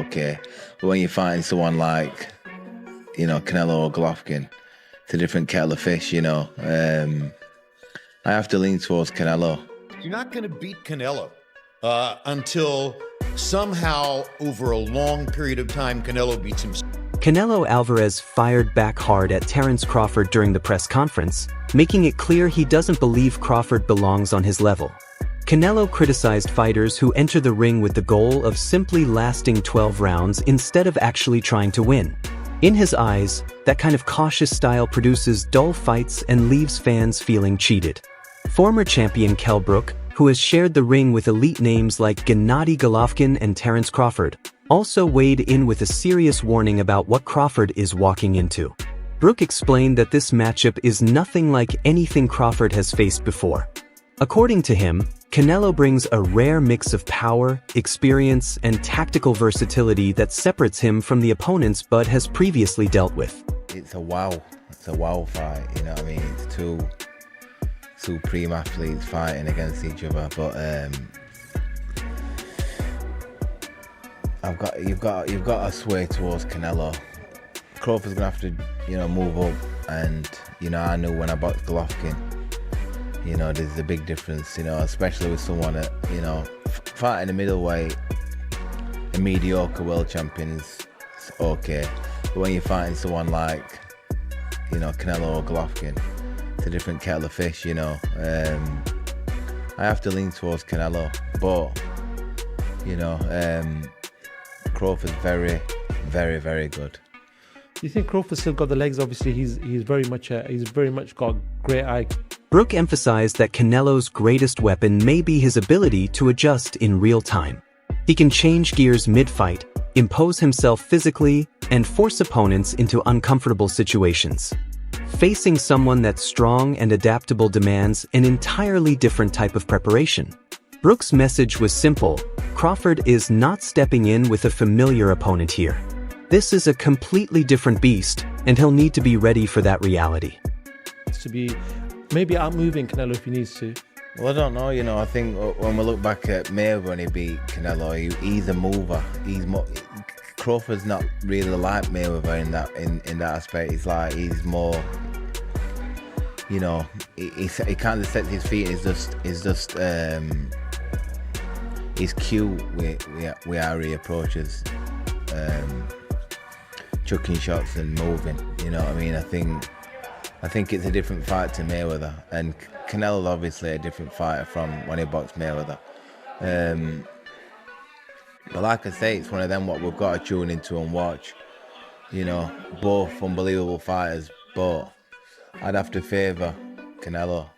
okay. But when you find someone like, Canelo or Golovkin, it's a different kettle of fish, I have to lean towards Canelo. You're not going to beat Canelo until somehow over a long period of time Canelo beats himself. Canelo Alvarez fired back hard at Terence Crawford during the press conference, making it clear he doesn't believe Crawford belongs on his level. Canelo criticized fighters who enter the ring with the goal of simply lasting 12 rounds instead of actually trying to win. In his eyes, that kind of cautious style produces dull fights and leaves fans feeling cheated. Former champion Kell Brook, who has shared the ring with elite names like Gennady Golovkin and Terence Crawford, also weighed in with a serious warning about what Crawford is walking into. Brook explained that this matchup is nothing like anything Crawford has faced before. According to him, Canelo brings a rare mix of power, experience, and tactical versatility that separates him from the opponents Bud has previously dealt with. It's a wow fight, It's two supreme athletes fighting against each other, but you've got to sway towards Canelo. Crawford's gonna have to, move up, and I knew when I boxed Golovkin, there's a big difference, especially with someone that, fighting a middleweight, a mediocre world champion is okay, but when you're fighting someone like, Canelo or Golovkin, it's a different kettle of fish, I have to lean towards Canelo, but, Crawford's very, very, very good. You think Crawford's still got the legs? Obviously, he's very much got a great eye. Brook emphasized that Canelo's greatest weapon may be his ability to adjust in real time. He can change gears mid-fight, impose himself physically, and force opponents into uncomfortable situations. Facing someone that's strong and adaptable demands an entirely different type of preparation. Brook's message was simple: Crawford is not stepping in with a familiar opponent here. This is a completely different beast, and he'll need to be ready for that reality. To be maybe outmoving Canelo if he needs to. Well, I don't know, I think when we look back at Mayweather when he beat Canelo, he's a mover. Crawford's not really like Mayweather in that aspect. It's like he's more, he kind of sets his feet. He's cute with how he approaches chucking shots and moving. I think it's a different fight to Mayweather, and Canelo's obviously a different fighter from when he boxed Mayweather. But like I say, it's one of them what we've got to tune into and watch. Both unbelievable fighters, but I'd have to favour Canelo.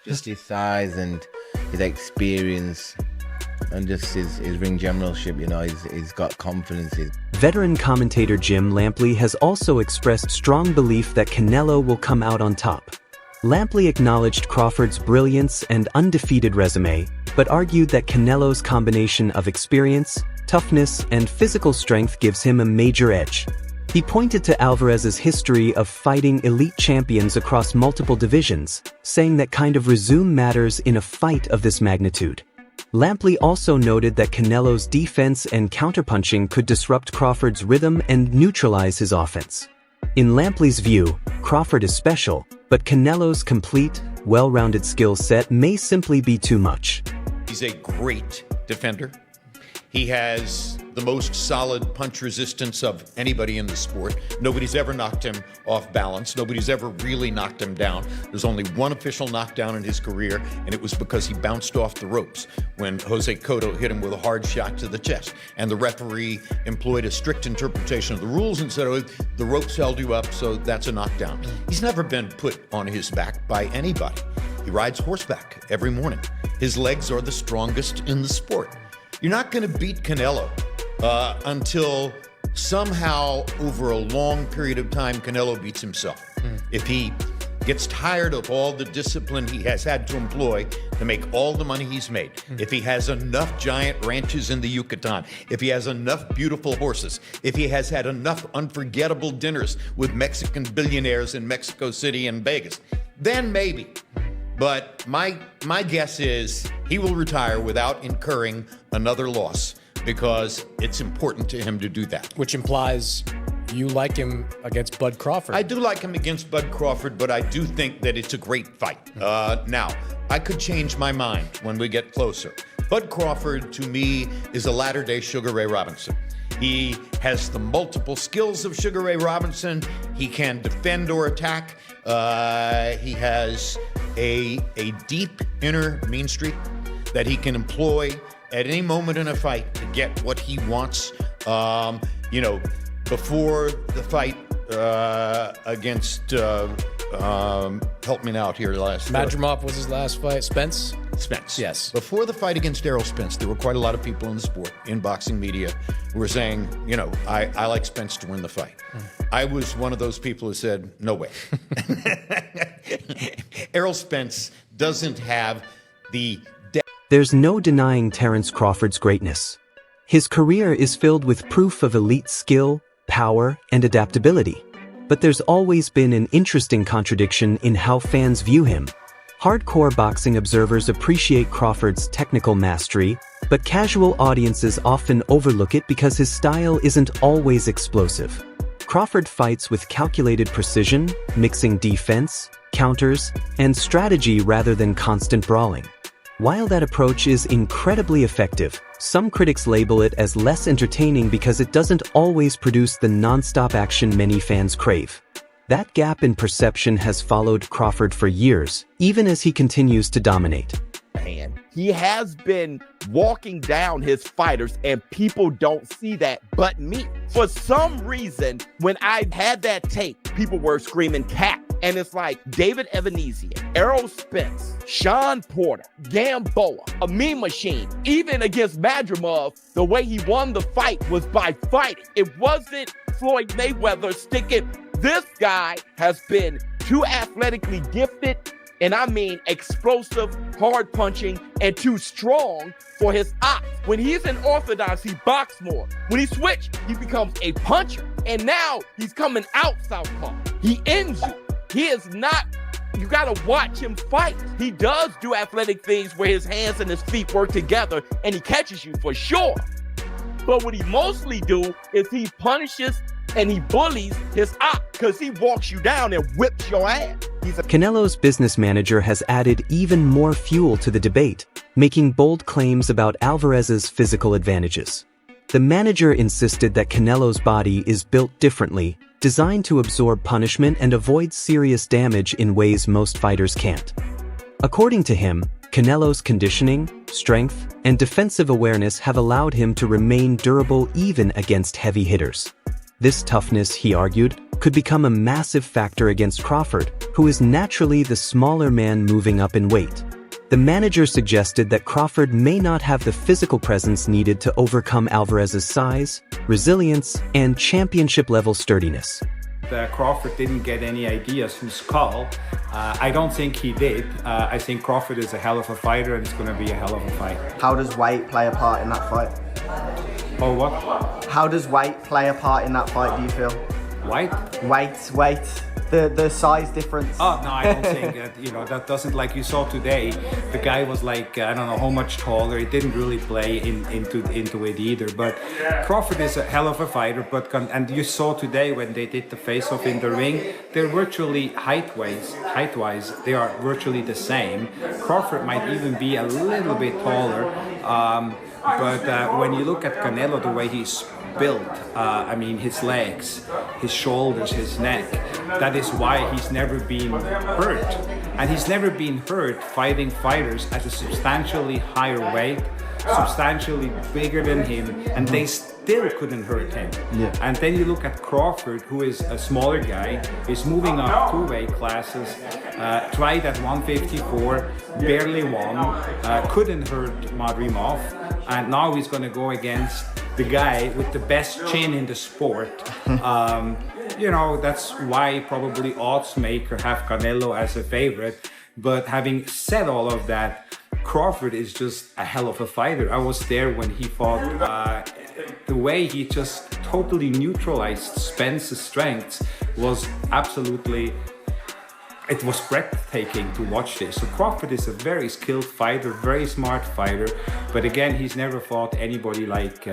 Just his size and his experience and just his ring generalship, he's got confidence. Veteran commentator Jim Lampley has also expressed strong belief that Canelo will come out on top. Lampley acknowledged Crawford's brilliance and undefeated resume, but argued that Canelo's combination of experience, toughness, and physical strength gives him a major edge. He pointed to Alvarez's history of fighting elite champions across multiple divisions, saying that kind of resume matters in a fight of this magnitude. Lampley also noted that Canelo's defense and counterpunching could disrupt Crawford's rhythm and neutralize his offense. In Lampley's view, Crawford is special, but Canelo's complete, well-rounded skill set may simply be too much. He's a great defender. He has the most solid punch resistance of anybody in the sport. Nobody's ever knocked him off balance. Nobody's ever really knocked him down. There's only one official knockdown in his career, and it was because he bounced off the ropes when Jose Cotto hit him with a hard shot to the chest. And the referee employed a strict interpretation of the rules and said, oh, the ropes held you up, so that's a knockdown. He's never been put on his back by anybody. He rides horseback every morning. His legs are the strongest in the sport. You're not going to beat Canelo until somehow over a long period of time Canelo beats himself. If he gets tired of all the discipline he has had to employ to make all the money he's made, if he has enough giant ranches in the Yucatan, if he has enough beautiful horses, if he has had enough unforgettable dinners with Mexican billionaires in Mexico City and Vegas, then maybe. But my guess is he will retire without incurring another loss because it's important to him to do that. Which implies you like him against Bud Crawford. I do like him against Bud Crawford, but I do think that it's a great fight. Now, I could change my mind when we get closer. Bud Crawford, to me, is a latter-day Sugar Ray Robinson. He has the multiple skills of Sugar Ray Robinson. He can defend or attack. He has a deep inner mean streak that he can employ at any moment in a fight to get what he wants. Before the fight against, help me out here, Madrimov was his last fight. Spence? Spence. Yes. Before the fight against Errol Spence, there were quite a lot of people in the sport, in boxing media, who were saying, I like Spence to win the fight. I was one of those people who said, no way. Errol Spence doesn't have the depth. There's no denying Terence Crawford's greatness. His career is filled with proof of elite skill, power, and adaptability. But there's always been an interesting contradiction in how fans view him. Hardcore boxing observers appreciate Crawford's technical mastery, but casual audiences often overlook it because his style isn't always explosive. Crawford fights with calculated precision, mixing defense, counters, and strategy rather than constant brawling. While that approach is incredibly effective, some critics label it as less entertaining because it doesn't always produce the non-stop action many fans crave. That gap in perception has followed Crawford for years, even as he continues to dominate. He has been walking down his fighters, and people don't see that but me. For some reason, when I had that tape, people were screaming cat. And it's like David Evanezian, Errol Spence, Sean Porter, Gamboa, a meme machine. Even against Madrimov, the way he won the fight was by fighting. It wasn't Floyd Mayweather sticking. This guy has been too athletically gifted, and I mean explosive, hard punching, and too strong for his ops. When he's in orthodox, he boxes more. When he switched, he becomes a puncher. And now he's coming out southpaw. He ends you. He is not, you gotta watch him fight. He does do athletic things where his hands and his feet work together and he catches you for sure. But what he mostly do is he punishes and he bullies his op because he walks you down and whips your ass. Canelo's business manager has added even more fuel to the debate, making bold claims about Alvarez's physical advantages. The manager insisted that Canelo's body is built differently, designed to absorb punishment and avoid serious damage in ways most fighters can't. According to him, Canelo's conditioning, strength, and defensive awareness have allowed him to remain durable even against heavy hitters. This toughness, he argued, could become a massive factor against Crawford, who is naturally the smaller man moving up in weight. The manager suggested that Crawford may not have the physical presence needed to overcome Alvarez's size, resilience, and championship-level sturdiness. Crawford didn't get any ideas from Skull. I don't think he did. I think Crawford is a hell of a fighter and it's going to be a hell of a fight. How does weight play a part in that fight? Oh, what? How does weight play a part in that fight, do you feel? Weight? Weight. The size difference. Oh, no, I don't think that, that doesn't, like you saw today, the guy was like, I don't know how much taller. It didn't really play into it either. But Crawford is a hell of a fighter. And you saw today when they did the face-off in the ring, they're virtually height-wise, they are virtually the same. Crawford might even be a little bit taller. But when you look at Canelo, the way he's built, his legs, his shoulders, his neck, that is why he's never been hurt. And he's never been hurt fighting fighters at a substantially higher weight, substantially bigger than him, and they still couldn't hurt him. Yeah. And then you look at Crawford, who is a smaller guy, is moving up 2 weight classes, tried at 154, barely won, couldn't hurt Madrimov, and now he's going to go against the guy with the best chin in the sport. That's why probably odds maker have Canelo as a favorite. But having said all of that, Crawford is just a hell of a fighter. I was there when he fought. The way he just totally neutralized Spence's strengths was absolutely it was breathtaking to watch this. So Crawford is a very skilled fighter, very smart fighter, but again, he's never fought anybody like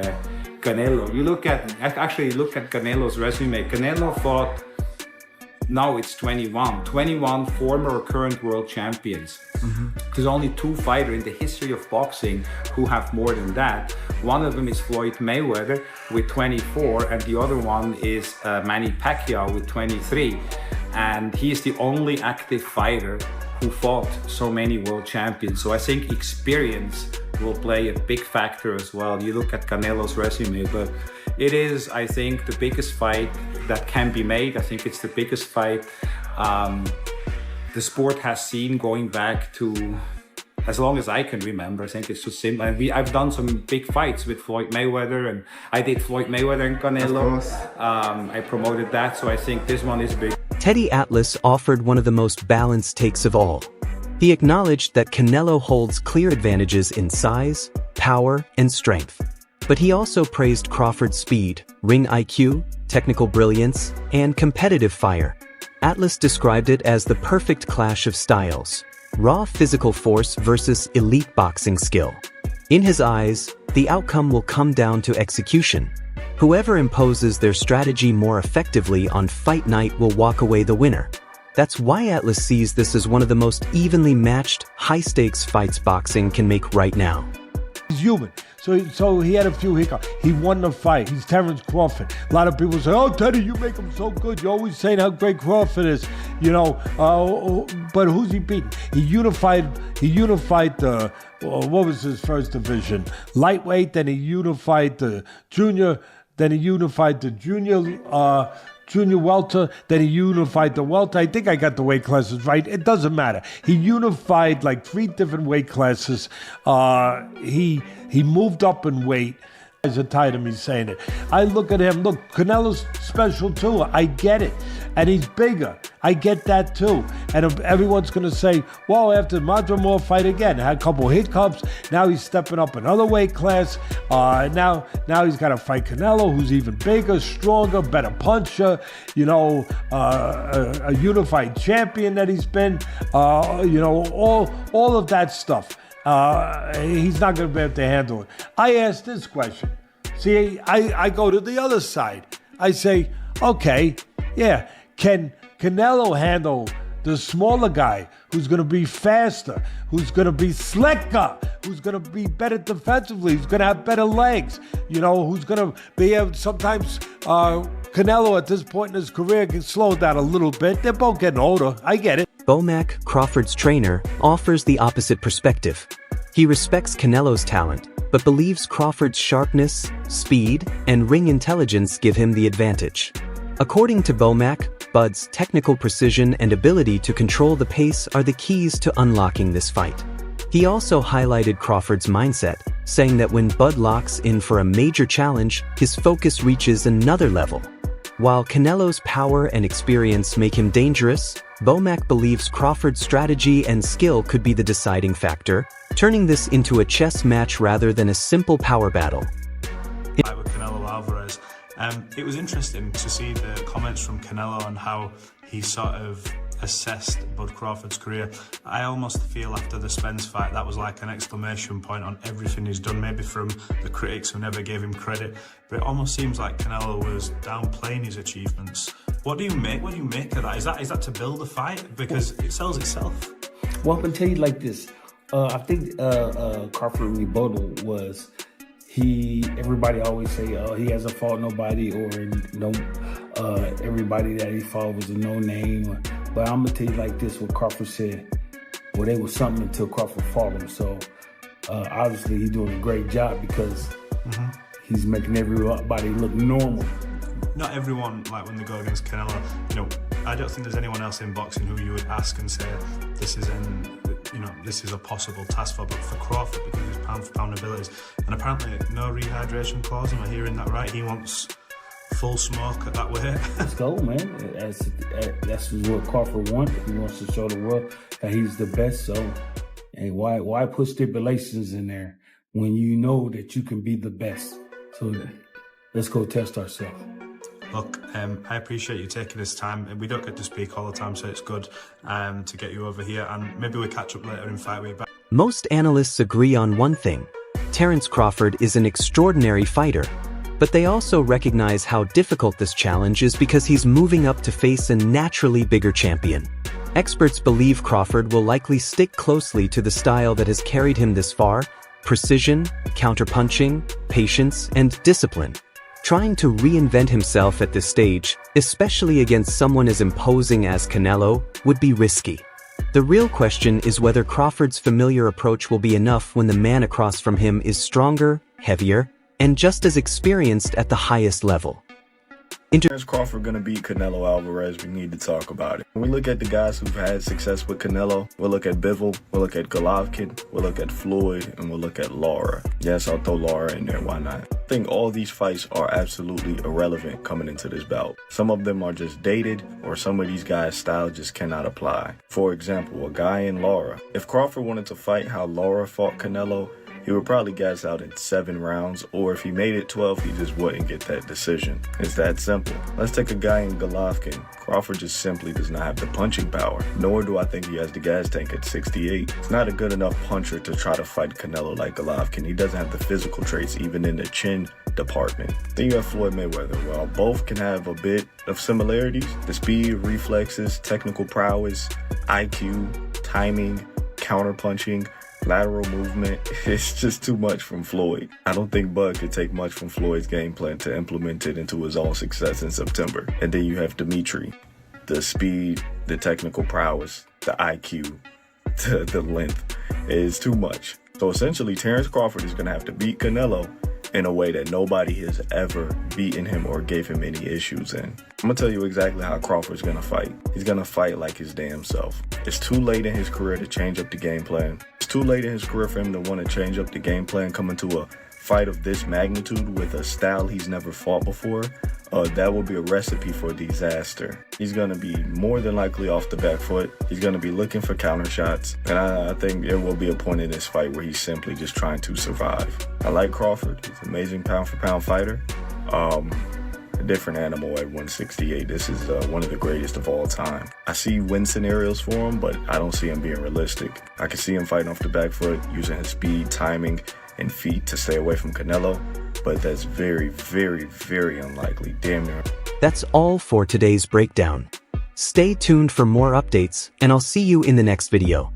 Canelo. You look at Canelo's resume. Canelo fought, now it's 21 former or current world champions. There's only 2 fighters in the history of boxing who have more than that. One of them is Floyd Mayweather with 24, and the other one is Manny Pacquiao with 23. And he's the only active fighter who fought so many world champions. So I think experience will play a big factor as well. You look at Canelo's resume, but it is, I think, the biggest fight that can be made. I think it's the biggest fight the sport has seen going back to as long as I can remember. I think it's just simple. And I've done some big fights with Floyd Mayweather, and I did Floyd Mayweather and Canelo. I promoted that, so I think this one is big. Teddy Atlas offered one of the most balanced takes of all. He acknowledged that Canelo holds clear advantages in size, power, and strength. But he also praised Crawford's speed, ring IQ, technical brilliance, and competitive fire. Atlas described it as the perfect clash of styles, raw physical force versus elite boxing skill. In his eyes, the outcome will come down to execution. Whoever imposes their strategy more effectively on fight night will walk away the winner. That's why Atlas sees this as one of the most evenly matched, high-stakes fights boxing can make right now. He's human. So he had a few hiccups. He won the fight. He's Terence Crawford. A lot of people say, "Oh, Teddy, you make him so good. You're always saying how great Crawford is." You know, but who's he beating? He unified the what was his first division? Lightweight. Then he unified the junior. Then he unified the junior welter, then he unified the welter. I think I got the weight classes right. It doesn't matter. He unified like 3 different weight classes. He moved up in weight. Guys are tired of me saying it. I look at him. Look, Canelo's special too. I get it. And he's bigger. I get that too. And everyone's going to say, well, after Madrimov fight again, had a couple hiccups. Now he's stepping up another weight class. Now he's got to fight Canelo, who's even bigger, stronger, better puncher. You know, a unified champion that he's been. You know, all of that stuff. He's not going to be able to handle it. I asked this question. See, I go to the other side. I say, okay, yeah, can Canelo handle the smaller guy who's going to be faster, who's going to be slicker, who's going to be better defensively, who's going to have better legs, you know, who's going to be able sometimes Canelo at this point in his career can slow down a little bit. They're both getting older. I get it. Bomac, Crawford's trainer, offers the opposite perspective. He respects Canelo's talent, but believes Crawford's sharpness, speed, and ring intelligence give him the advantage. According to Bomac, Bud's technical precision and ability to control the pace are the keys to unlocking this fight. He also highlighted Crawford's mindset, saying that when Bud locks in for a major challenge, his focus reaches another level. While Canelo's power and experience make him dangerous, Bomac believes Crawford's strategy and skill could be the deciding factor, turning this into a chess match rather than a simple power battle. With Canelo Alvarez, it was interesting to see the comments from Canelo on how he sort of assessed Bud Crawford's career. I almost feel after the Spence fight that was like an exclamation point on everything he's done, maybe from the critics who never gave him credit, but it almost seems like Canelo was downplaying his achievements. What do you make of that? Is that to build a fight? Because it sells itself. Well, I'm gonna tell you like this. I think Crawford rebuttal was everybody always say he hasn't fought nobody, or everybody that he fought was a no name. But I'm gonna tell you like this: what Crawford said, well, they was something until Crawford fought him. So obviously he's doing a great job because he's making everybody look normal. Not everyone, like when they go against Canelo, you know, I don't think there's anyone else in boxing who you would ask and say this is a possible task for, but for Crawford, because of his pound for pound abilities, and apparently no rehydration clause. Am I hearing that right? He wants full smoke at that weight. Let's go, man. That's what Crawford wants. He wants to show the world that he's the best. So, and why put stipulations in there when you know that you can be the best? So let's go test ourselves. Look, I appreciate you taking this time. We don't get to speak all the time, so it's good to get you over here, and maybe we'll catch up later in Fight Week. Most analysts agree on one thing: Terence Crawford is an extraordinary fighter. But they also recognize how difficult this challenge is because he's moving up to face a naturally bigger champion. Experts believe Crawford will likely stick closely to the style that has carried him this far: precision, counterpunching, patience, and discipline. Trying to reinvent himself at this stage, especially against someone as imposing as Canelo, would be risky. The real question is whether Crawford's familiar approach will be enough when the man across from him is stronger, heavier, and just as experienced at the highest level. Is Crawford going to beat Canelo Alvarez? We need to talk about it. When we look at the guys who've had success with Canelo, we'll look at Bivol, we'll look at Golovkin, we'll look at Floyd, and we'll look at Lara. Yes, I'll throw Lara in there, why not? I think all these fights are absolutely irrelevant coming into this bout. Some of them are just dated, or some of these guys' style just cannot apply. For example, a guy in Lara. If Crawford wanted to fight how Lara fought Canelo, he would probably gas out in 7 rounds, or if he made it 12, he just wouldn't get that decision. It's that simple. Let's take a guy in Golovkin. Crawford just simply does not have the punching power, nor do I think he has the gas tank at 68. He's not a good enough puncher to try to fight Canelo like Golovkin. He doesn't have the physical traits, even in the chin department. Then you have Floyd Mayweather. While both can have a bit of similarities, the speed, reflexes, technical prowess, IQ, timing, counterpunching, lateral movement, it's just too much from Floyd. I don't think Bud could take much from Floyd's game plan to implement it into his own success in September. And then you have Dimitri. The speed, the technical prowess, the IQ, the length is too much. So essentially, Terence Crawford is going to have to beat Canelo in a way that nobody has ever beaten him or gave him any issues in. I'm gonna tell you exactly how Crawford's gonna fight. He's gonna fight like his damn self. It's too late in his career to change up the game plan. It's too late in his career for him to want to change up the game plan coming to a fight of this magnitude with a style he's never fought before. That will be a recipe for disaster. He's going to be more than likely off the back foot. He's going to be looking for counter shots. And I think there will be a point in this fight where he's simply just trying to survive. I like Crawford. He's an amazing pound-for-pound fighter. A different animal at 168. This is one of the greatest of all time. I see win scenarios for him, but I don't see him being realistic. I can see him fighting off the back foot, using his speed, timing, and feet to stay away from Canelo, but that's very, very, very unlikely. Damn near. That's all for today's breakdown. Stay tuned for more updates, and I'll see you in the next video.